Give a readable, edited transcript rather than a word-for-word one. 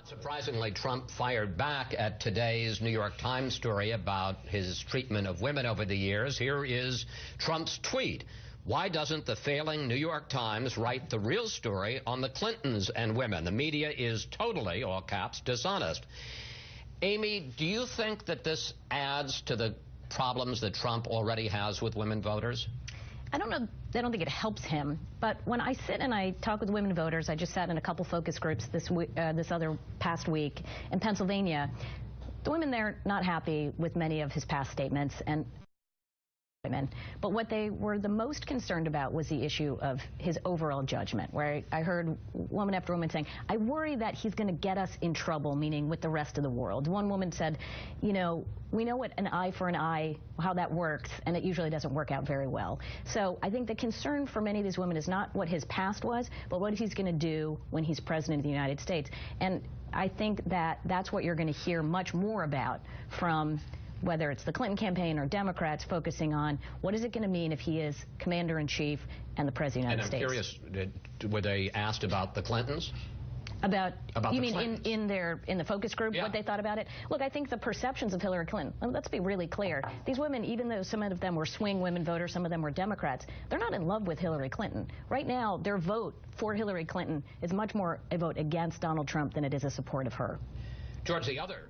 Surprisingly, Trump fired back at today's New York Times story about his treatment of women over the years. Here is Trump's tweet. Why doesn't the failing New York Times write the real story on the Clintons and women? The media is totally, all caps, dishonest. Amy, do you think that this adds to the problems that Trump already has with women voters? I don't know. I don't think it helps him. But when I sit and I talk with women voters, I just sat in a couple focus groups this other past week in Pennsylvania. The women there not happy with many of his past statements and women. But what they were the most concerned about was the issue of his overall judgment, where I heard woman after woman saying, I worry that he's going to get us in trouble, meaning with the rest of the world. One woman said, you know, we know what an eye for an eye, how that works, and it usually doesn't work out very well. So I think the concern for many of these women is not what his past was, but what he's going to do when he's president of the United States. And I think that that's what you're going to hear much more about from whether it's the Clinton campaign or Democrats focusing on what is it going to mean if he is commander-in-chief and the president of the United States. And I'm curious, were they asked about the Clintons? About you mean Clintons. in the focus group, yeah. What they thought about it? Look, I think the perceptions of Hillary Clinton, let's be really clear. These women, even though some of them were swing women voters, some of them were Democrats, they're not in love with Hillary Clinton. Right now, their vote for Hillary Clinton is much more a vote against Donald Trump than it is a support of her. George, the other